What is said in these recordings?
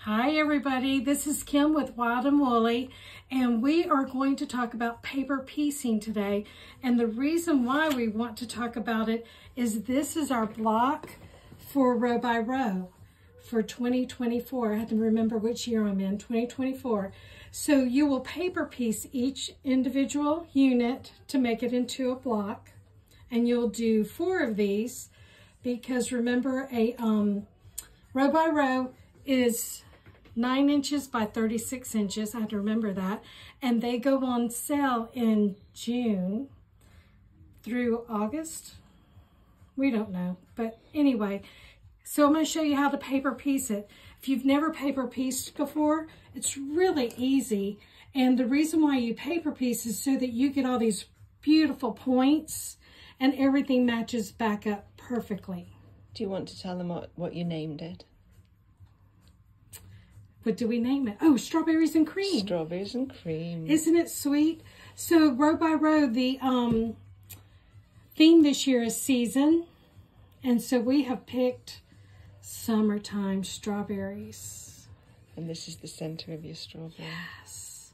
Hi everybody, this is Kim with Wild and Woolly, and we are going to talk about paper piecing today. And the reason why we want to talk about it is this is our block for row by row for 2024. I have to remember which year I'm in, 2024. So you will paper piece each individual unit to make it into a block, and you'll do 4 of these because remember a row by row is 9 inches by 36 inches. I have to remember that. And they go on sale in June through August. We don't know. But anyway, so I'm going to show you how to paper piece it. If you've never paper pieced before, it's really easy. And the reason why you paper piece is so that you get all these beautiful points and everything matches back up perfectly. Do you want to tell them what you named it? What do we name it? Oh, strawberries and cream. Strawberries and cream. Isn't it sweet? So row by row, the theme this year is season. And so we have picked summertime strawberries. And this is the center of your strawberry. Yes.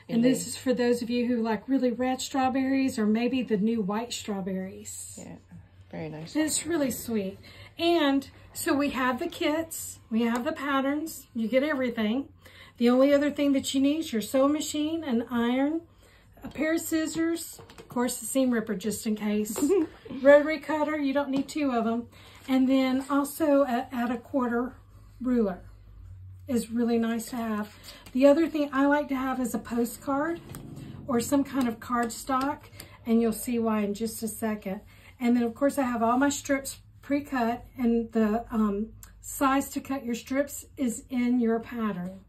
And this is for those of you who like really red strawberries or maybe the new white strawberries. Yeah, very nice. It's really sweet. And so we have the kits, we have the patterns, you get everything. The only other thing that you need is your sewing machine, an iron, a pair of scissors, of course the seam ripper just in case, rotary cutter, you don't need 2 of them, and then also add a quarter ruler is really nice to have. The other thing I like to have is a postcard or some kind of cardstock, and you'll see why in just a second. And then of course I have all my strips pre-cut, and the size to cut your strips is in your pattern.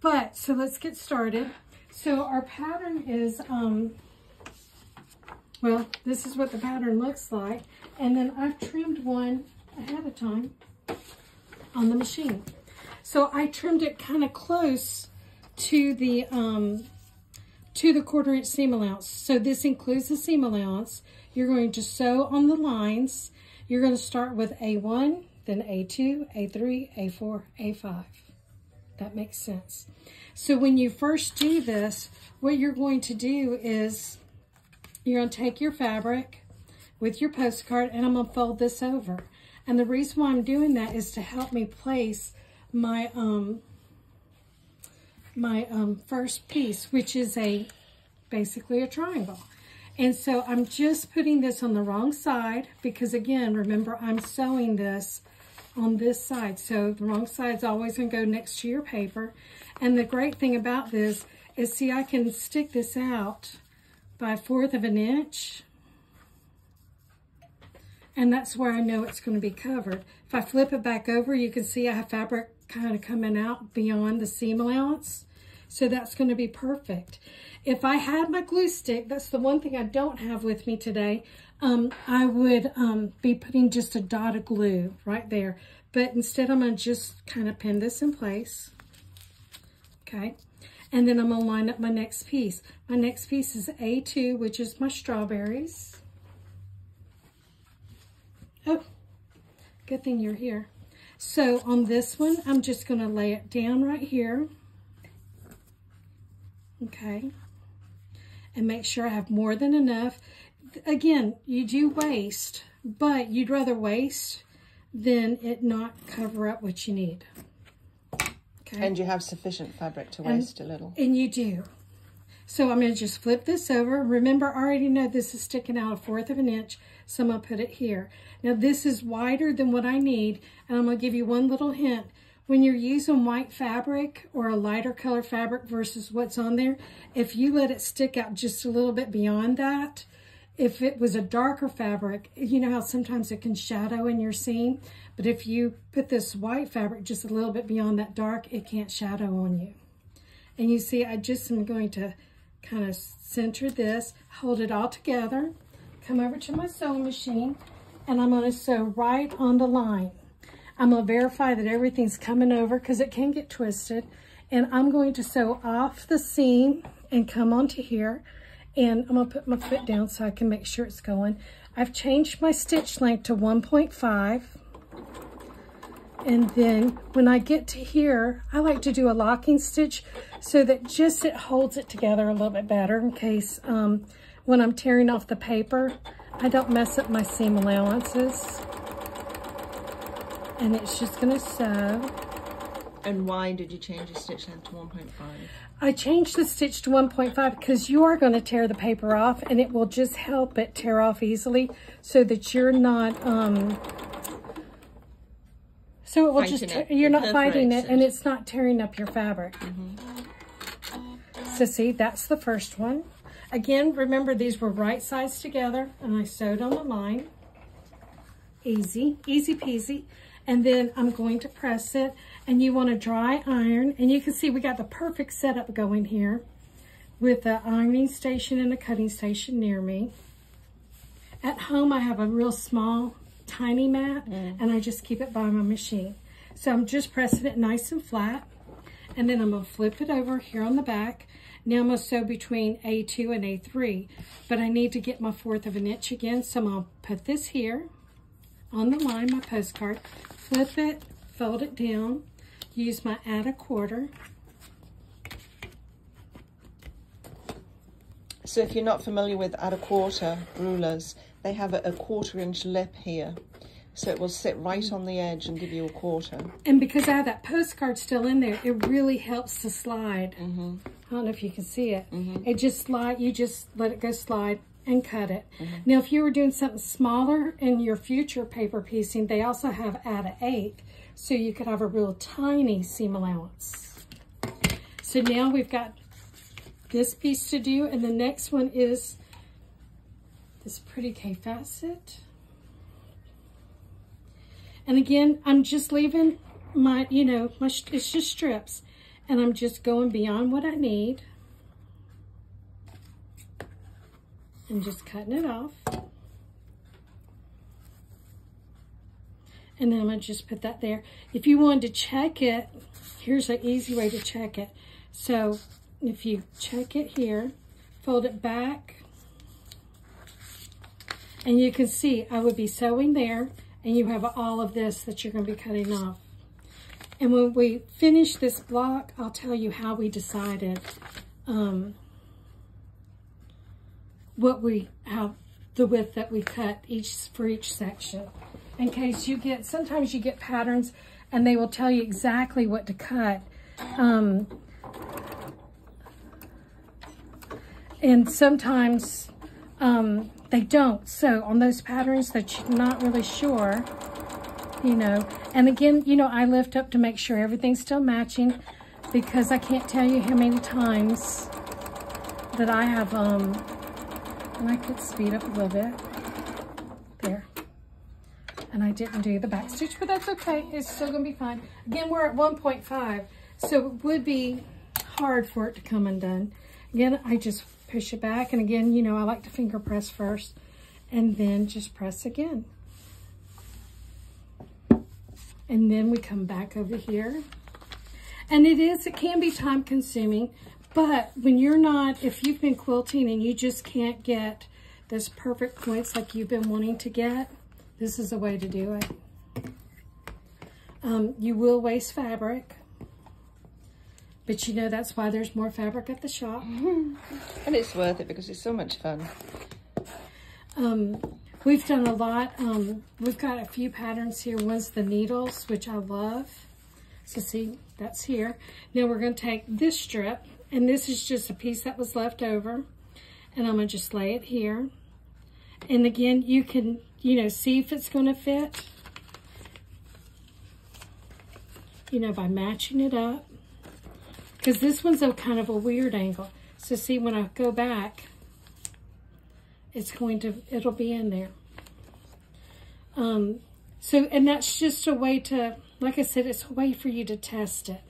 But, so let's get started. So our pattern is, well, this is what the pattern looks like. And then I've trimmed one ahead of time on the machine. So I trimmed it kind of close to the 1/4 inch seam allowance. So this includes the seam allowance. You're going to sew on the lines. You're going to start with A1, then A2, A3, A4, A5. That makes sense. So when you first do this, what you're going to do is you're going to take your fabric with your postcard, and I'm going to fold this over. And the reason why I'm doing that is to help me place my first piece, which is basically a triangle. And so I'm just putting this on the wrong side because, again, remember, I'm sewing this on this side. So the wrong side's always going to go next to your paper. And the great thing about this is, see, I can stick this out by 1/4 of an inch. And that's where I know it's going to be covered. If I flip it back over, you can see I have fabric kind of coming out beyond the seam allowance. So that's going to be perfect. If I had my glue stick, that's the one thing I don't have with me today, I would be putting just a dot of glue right there. But instead, I'm going to just kind of pin this in place. Okay. And then I'm going to line up my next piece. My next piece is A2, which is my strawberries. Oh, good thing you're here. So on this one, I'm just going to lay it down right here. Okay. And make sure I have more than enough. Again, you do waste, but you'd rather waste than it not cover up what you need. Okay. And you have sufficient fabric to waste a little. And you do. So I'm going to just flip this over. Remember, I already know this is sticking out 1/4 of an inch, so I'm going to put it here. Now this is wider than what I need, and I'm going to give you one little hint. When you're using white fabric or a lighter color fabric versus what's on there, if you let it stick out just a little bit beyond that, if it was a darker fabric, you know how sometimes it can shadow in your seam, but if you put this white fabric just a little bit beyond that dark, it can't shadow on you. And you see, I just am going to kind of center this, hold it all together, come over to my sewing machine, and I'm going to sew right on the line. I'm going to verify that everything's coming over because it can get twisted. And I'm going to sew off the seam and come onto here. And I'm going to put my foot down so I can make sure it's going. I've changed my stitch length to 1.5. And then when I get to here, I like to do a locking stitch so that just it holds it together a little bit better in case when I'm tearing off the paper, I don't mess up my seam allowances. And it's just gonna sew. And why did you change your stitch length to 1.5? I changed the stitch to 1.5 because you are going to tear the paper off, and it will just help it tear off easily so that you're not, so it will you're not fighting it, and it's not tearing up your fabric. So see, that's the first one. Again, remember these were right sides together, and I sewed on the line. Easy, easy peasy. And then I'm going to press it, and you want to dry iron. And you can see we got the perfect setup going here with the ironing station and the cutting station near me. At home, I have a real small, tiny mat, and I just keep it by my machine. So I'm just pressing it nice and flat, and then I'm going to flip it over here on the back. Now I'm going to sew between A2 and A3, but I need to get my 1/4 of an inch again, so I'm going to put this here on the line, my postcard, flip it, fold it down, use my add a 1/4. So if you're not familiar with add a 1/4 rulers, they have a 1/4 inch lip here. So it will sit right on the edge and give you a 1/4. And because I have that postcard still in there, it really helps to slide. I don't know if you can see it. It just slide, you just let it go slide and cut it. Now, if you were doing something smaller in your future paper piecing, they also have add a 1/8, so you could have a real tiny seam allowance. So now we've got this piece to do, and the next one is this pretty K-facet. And again, I'm just leaving my, it's just strips, and I'm just going beyond what I need. And just cutting it off. And then I'm going to just put that there. If you wanted to check it, here's an easy way to check it. So if you check it here, fold it back, and you can see I would be sewing there, and you have all of this that you're going to be cutting off. And when we finish this block, I'll tell you how we decided how the width that we cut for each section. In case you get, sometimes you get patterns and they will tell you exactly what to cut. And sometimes they don't. So on those patterns that you're not really sure, and again, I lift up to make sure everything's still matching, because I can't tell you how many times that I have, and I could speed up a little bit. There. And I didn't do the back stitch, but that's okay. It's still going to be fine. Again, we're at 1.5, so it would be hard for it to come undone. Again, I just push it back, and again, I like to finger press first, and then just press again. And then we come back over here. And it can be time consuming, but when you're not, if you've been quilting and you just can't get those perfect points like you've been wanting to get, this is a way to do it. You will waste fabric, but that's why there's more fabric at the shop. And it's worth it because it's so much fun. We've done a lot. We've got a few patterns here. One's the needles, which I love. So see, that's here. Now we're going to take this strip, and this is just a piece that was left over, and I'm going to just lay it here. And again, you can, see if it's going to fit, by matching it up. Because this one's a kind of a weird angle. So see, when I go back, it'll be in there. And that's just a way to, like I said, it's a way for you to test it.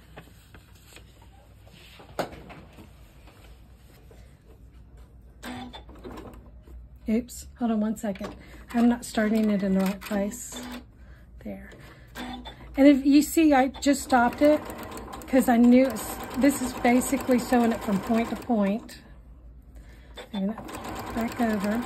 Oops, hold on one second. I'm not starting it in the right place. There. And if you see, I just stopped it because I knew this is basically sewing it from point to point. And back over.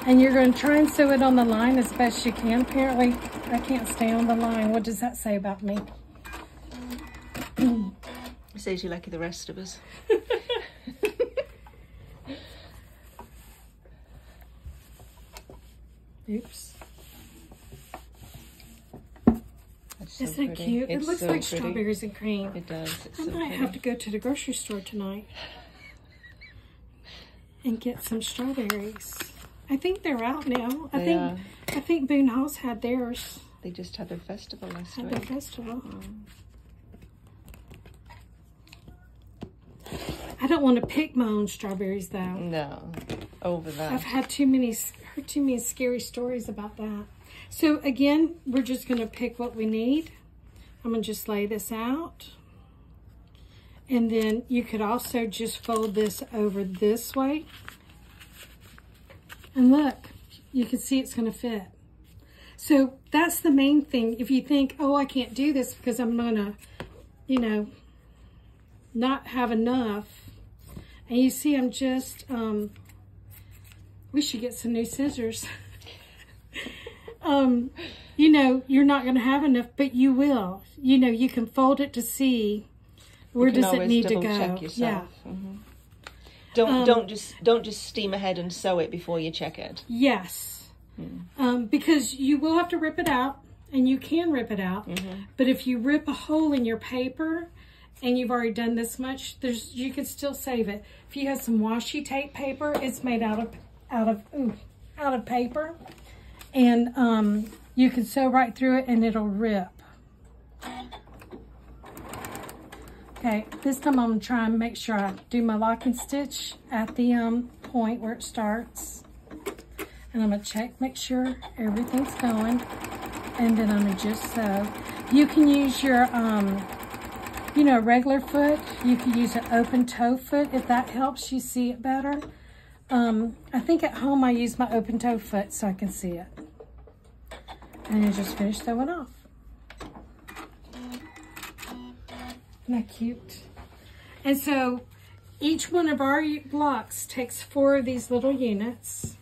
And you're going to try and sew it on the line as best you can. Apparently, I can't stay on the line. What does that say about me? It says you're like the rest of us. Oops. So Isn't it cute? It looks so like pretty. strawberries and cream. It does. It's I so might pretty. have to go to the grocery store tonight and get some strawberries. I think they're out now. I think Boone House had theirs. They just had their festival last Had week. their festival. I don't want to pick my own strawberries though. No, over that. I've had heard too many scary stories about that. So again, we're just going to pick what we need. I'm going to just lay this out. And then you could also just fold this over this way. And look, you can see it's going to fit. So that's the main thing. If you think, oh, I can't do this because I'm going to, you know, not have enough. And you see I'm just, we should get some new scissors. You know, you're not going to have enough, but you will. You know, you can fold it to see where does it need to go. Check yourself. Yeah. Mm-hmm. Don't just steam ahead and sew it before you check it. Yes. Because you will have to rip it out, and you can rip it out. But if you rip a hole in your paper, and you've already done this much, you can still save it. If you have some washi tape paper, it's made out of paper, and you can sew right through it and it'll rip. Okay, this time I'm gonna try and make sure I do my locking stitch at the point where it starts, and I'm gonna check, make sure everything's going, and then I'm gonna just sew. You can use your you know, regular foot. You could use an open toe foot if that helps you see it better. I think at home I use my open toe foot so I can see it. And you just finish sewing off. Isn't that cute? And so each one of our blocks takes 4 of these little units.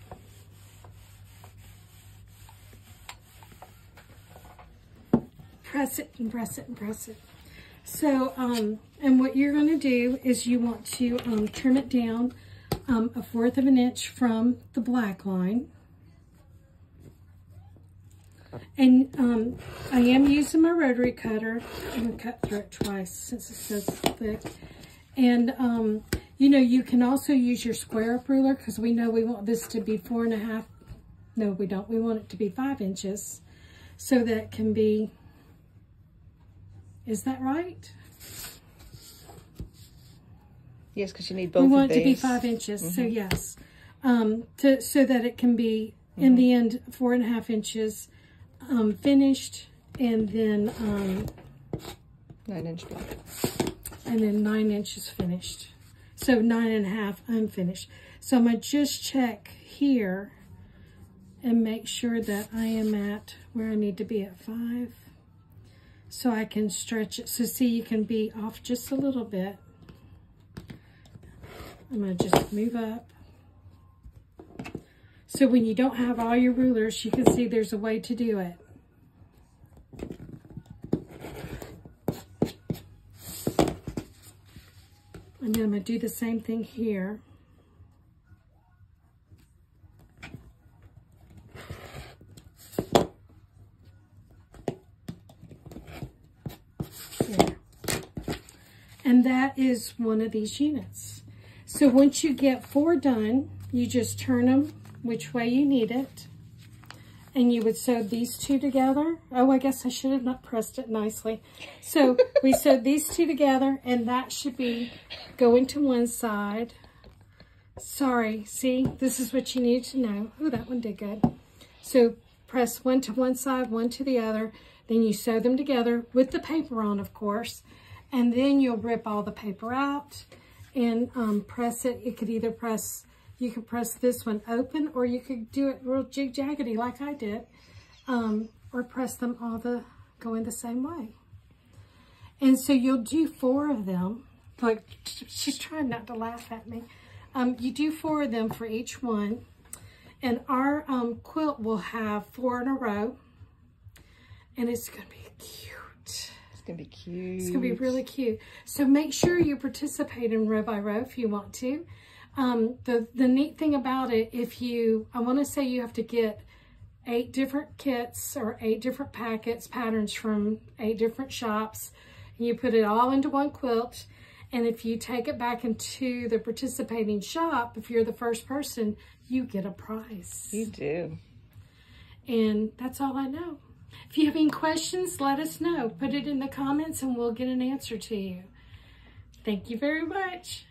Press it and press it and press it. So, and what you're going to do is you want to turn it down 1/4 of an inch from the black line. And I am using my rotary cutter. I'm going to cut through it twice since it's so thick. And, you know, you can also use your square up ruler because we know we want this to be 4.5. No, we don't. We want it to be 5 inches so that it can be... Is that right? Yes, because you need both of these. We want it to be 5 inches, so yes. So that it can be, in the end, 4.5 inches finished, and then 9-inch block. And then 9 inches finished. So 9.5 unfinished. So I'm going to just check here and make sure that I am at where I need to be at 5. So I can stretch it. So see, you can be off just a little bit. I'm going to just move up. So when you don't have all your rulers, you can see there's a way to do it. And then I'm going to do the same thing here. There. And that is one of these units. So once you get 4 done, you just turn them which way you need it. And you would sew these 2 together. Oh, I guess I should have not pressed it nicely. So we sewed these 2 together, and that should be going to one side. Sorry, see, this is what you need to know. Oh, that one did good. So press one to one side, one to the other. Then you sew them together with the paper on, of course. And then you'll rip all the paper out and press it. It could either press... You could press this one open, or you could do it real jig-jaggedy like I did, or press them all going the same way. And so you'll do 4 of them. Like, she's trying not to laugh at me. You do 4 of them for each one. And our quilt will have 4 in a row. And it's going to be cute. It's going to be cute. It's going to be really cute. So make sure you participate in row by row if you want to. The neat thing about it, I want to say you have to get 8 different kits or 8 different patterns from 8 different shops. And you put it all into one quilt. And if you take it back into the participating shop, if you're the first person, you get a prize. You do. And that's all I know. If you have any questions, let us know. Put it in the comments and we'll get an answer to you. Thank you very much.